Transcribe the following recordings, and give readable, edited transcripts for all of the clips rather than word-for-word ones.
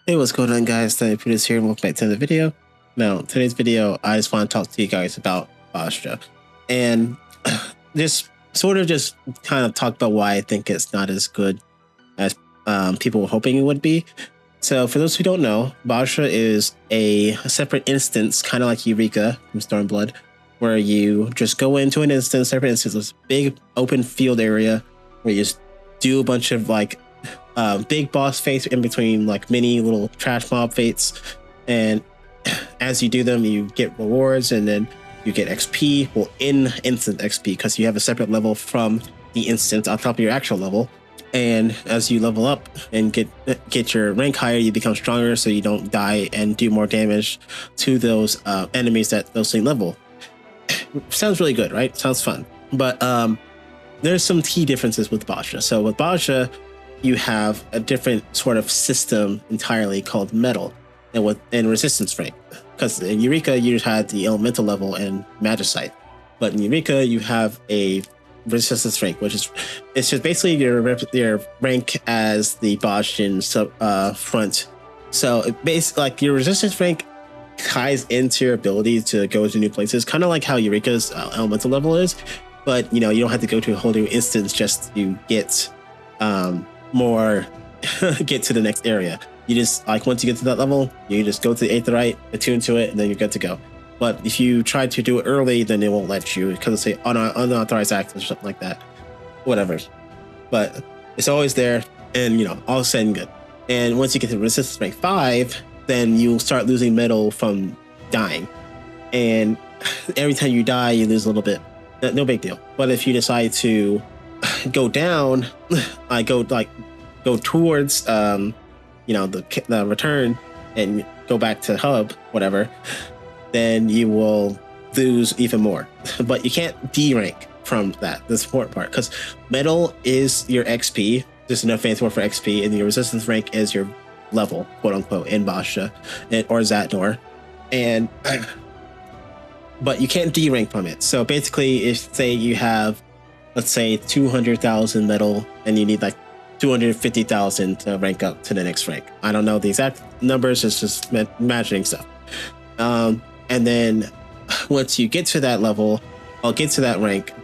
Hey, what's going on, guys? SnivyPootis here, and welcome back to the video. Now, today's video, I just want to talk to you guys about Bozja, and just kind of talk about why I think it's not as good as people were hoping it would be. So, for those who don't know, Bozja is a separate instance, kind of like Eureka from Stormblood, where you just go into an instance, separate instance, this big open field area where you just do a bunch of big boss fights in between like mini little trash mob fights, and as you do them you get rewards and then you get XP, well, in instant XP, because you have a separate level from the instance on top of your actual level, and as you level up and get your rank higher, you become stronger so you don't die and do more damage to those enemies at those same level. Sounds really good, right? Sounds fun, but there's some key differences with Bozja. So with Bozja, you have a different sort of system entirely called metal and resistance rank. Because in Eureka, you had the elemental level and magicite, but in Eureka, you have a resistance rank, which is it's just basically your rank as the Bozjan front. So it basically, like, your resistance rank ties into your ability to go to new places, kind of like how Eureka's elemental level is. But you don't have to go to a whole new instance just to get get to the next area. You just, like, once you get to that level, you just go to the aetheryte, attune to it, and then you're good to go. But if you try to do it early, then it won't let you, because it's unauthorized access or something like that. Whatever. But it's always there, and all is said and good. And once you get to resistance rank 5, then you'll start losing metal from dying. And every time you die, you lose a little bit. No big deal. But if you decide to go down, go towards the return and go back to hub, whatever, then you will lose even more. But you can't D-rank from that, the support part, because metal is your XP, just enough fancy word for XP, and your resistance rank is your level, quote unquote, in Bozja or Zatnor, and but you can't D-rank from it. So basically, if say you have, let's say, 200,000 metal and you need like 250,000 to rank up to the next rank. I don't know the exact numbers, it's just imagining stuff. And then once you get to that level, I'll get to that rank,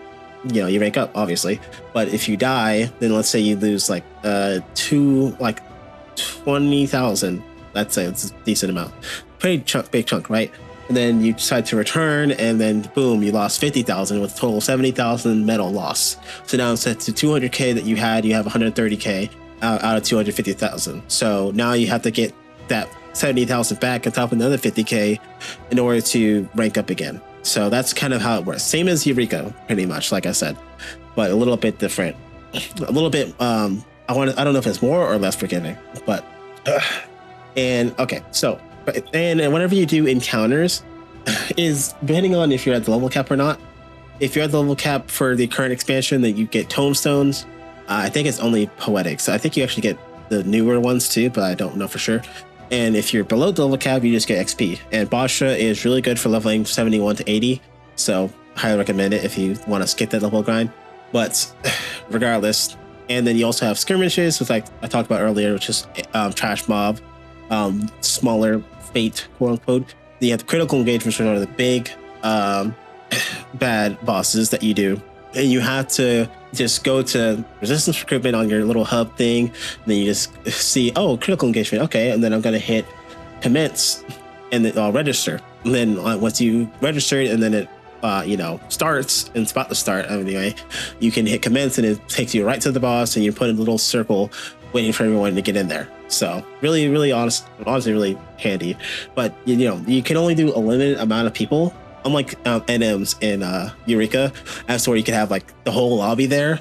you rank up, obviously. But if you die, then let's say you lose like 20,000. That's it's a decent amount. Big chunk, right? And then you decide to return, and then boom, you lost 50,000 with a total 70,000 metal loss. So now instead to 200k that you have 130k out of 250,000. So now you have to get that 70,000 back on top of another 50k in order to rank up again. So that's kind of how it works. Same as Eureka, pretty much, like I said, but a little bit different. A little bit. I don't know if it's more or less forgiving, but and okay, so. And whenever you do encounters, is depending on if you're at the level cap or not. If you're at the level cap for the current expansion, then you get tomestones. I think it's only poetic, so I think you actually get the newer ones too, but I don't know for sure. And if you're below the level cap, you just get XP. And Bozja is really good for leveling 71 to 80, so highly recommend it if you want to skip that level grind. But regardless, and then you also have skirmishes, which I talked about earlier, which is trash mob, smaller fate, quote unquote. Then you have the critical engagements, which are the big bad bosses that you do, and you have to just go to resistance recruitment on your little hub thing, and then you just see, oh, critical engagement, okay, and then I'm gonna hit commence, and then I'll register. And then once you register it, and then it starts, and it's about to start anyway, you can hit commence, and it takes you right to the boss, and you put in a little circle waiting for everyone to get in there. So really honestly really handy. But you can only do a limited amount of people, unlike NMs in Eureka, as to where you can have like the whole lobby there.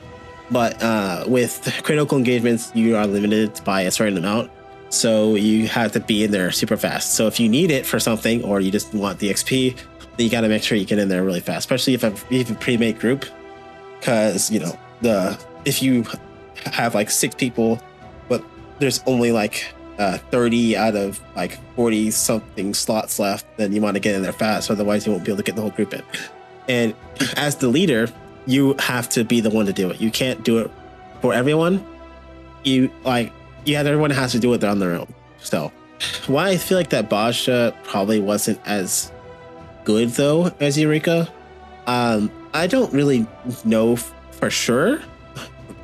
But with critical engagements, you are limited by a certain amount, so you have to be in there super fast. So if you need it for something, or you just want the XP, then you got to make sure you get in there really fast, especially if you have a pre-made group, because if you have like 6 people, but there's only like 30 out of like 40 something slots left, then you want to get in there fast, otherwise you won't be able to get the whole group in. And as the leader, you have to be the one to do it. You can't do it for everyone. Everyone has to do it on their own. So why I feel like that Bozja probably wasn't as good though as Eureka. I don't really know for sure.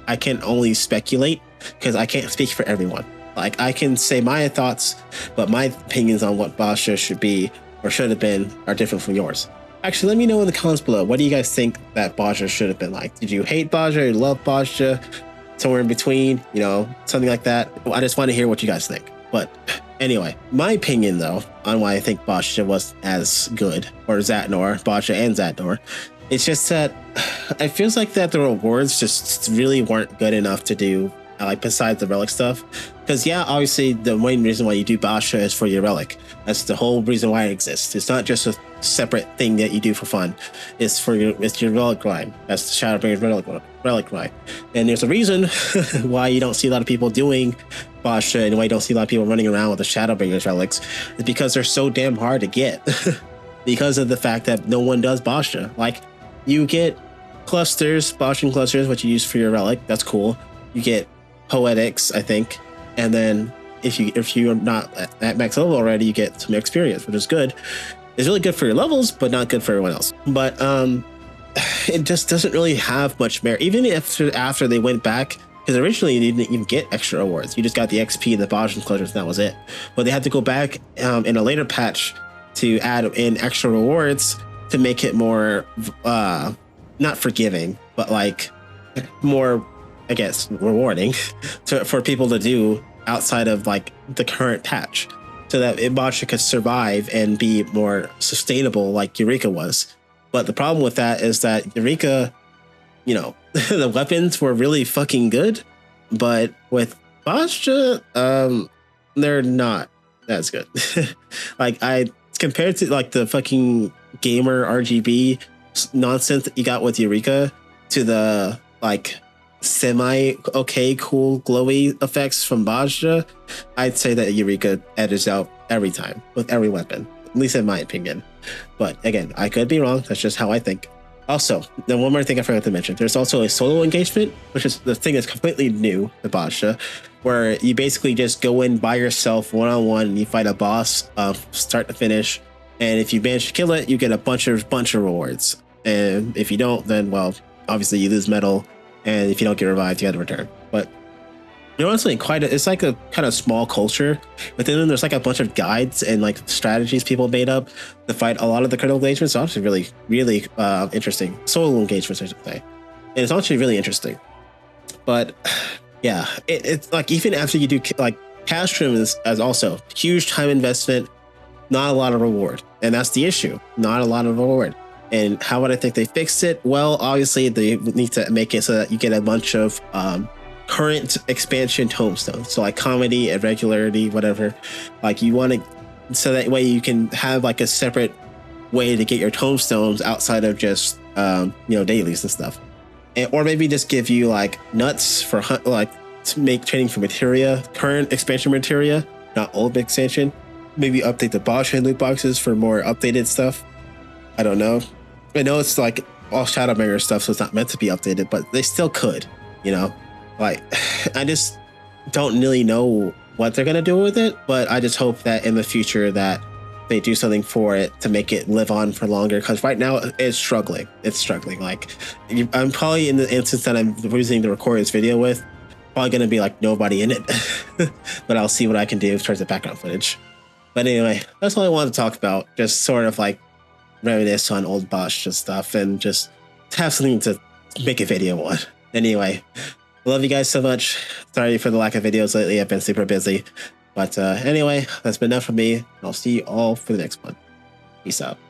I can only speculate because I can't speak for everyone. Like, I can say my thoughts, but my opinions on what Bozja should be or should have been are different from yours. Actually, let me know in the comments below. What do you guys think that Bozja should have been like? Did you hate Bozja or love Bozja? Somewhere in between, you know, something like that. I just want to hear what you guys think. But anyway, my opinion though on why I think Bozja was as good, or Zatnor, Bozja and Zatnor, it's just that it feels like that the rewards just really weren't good enough to do, like, besides the relic stuff. Because yeah, obviously the main reason why you do Bozja is for your relic. That's the whole reason why it exists. It's not just a separate thing that you do for fun. It's for your relic grind. That's the Shadowbringer's relic grind. And there's a reason why you don't see a lot of people doing Bozja and why you don't see a lot of people running around with the Shadowbringer's relics. It's because they're so damn hard to get. Because of the fact that no one does Bozja. Like, you get clusters, Bozja clusters, which you use for your relic. That's cool. You get poetics, I think. And then if you're not at max level already, you get some experience, which is good. It's really good for your levels, but not good for everyone else. But it just doesn't really have much merit. Even after they went back, because originally you didn't even get extra rewards. You just got the XP and the Bozja clusters, and that was it. But they had to go back in a later patch to add in extra rewards to make it more, not forgiving, but like more, I guess, rewarding for people to do outside of like the current patch, so that Bozja could survive and be more sustainable like Eureka was. But the problem with that is that Eureka, you know, the weapons were really fucking good, but with Bozja, they're not as good. Like, compared to like the fucking gamer RGB nonsense that you got with Eureka to the like semi-okay, cool, glowy effects from Bozja, I'd say that Eureka edges out every time with every weapon, at least in my opinion. But again, I could be wrong. That's just how I think. Also, then one more thing I forgot to mention. There's also a solo engagement, which is the thing that's completely new to Bozja, where you basically just go in by yourself one-on-one and you fight a boss, start to finish. And if you manage to kill it, you get a bunch of rewards. And if you don't, then, well, obviously you lose metal. And if you don't get revived, you got to return. But you're honestly it's like a kind of small culture. Within them, there's like a bunch of guides and like strategies people made up to fight a lot of the critical engagements. So actually really, really interesting. Solo engagements, I should say. And it's actually really interesting. But yeah, it's like, even after you do, like, Castrum is also huge time investment, not a lot of reward. And that's the issue. Not a lot of reward. And how would I think they fixed it? Well, obviously they need to make it so that you get a bunch of current expansion tomestones. So like comedy, irregularity, whatever. Like, you want to, so that way you can have like a separate way to get your tomestones outside of just you know, dailies and stuff. Or maybe just give you like nuts for like to make training for materia, current expansion materia, not old expansion. Maybe update the Bozja loot boxes for more updated stuff. I don't know. I know it's like all Shadowbringer stuff, so it's not meant to be updated, but they still could, you know? Like, I just don't really know what they're going to do with it, but I just hope that in the future that they do something for it to make it live on for longer, because right now it's struggling. It's struggling. Like, I'm probably in the instance that I'm using to record this video with, probably going to be like nobody in it, but I'll see what I can do towards the background footage. But anyway, that's all I wanted to talk about. Just sort of like reminisce on old Bozja stuff and just have something to make a video on. Anyway, I love you guys so much. Sorry for the lack of videos lately. I've been super busy. But anyway, that's been enough from me. I'll see you all for the next one. Peace out.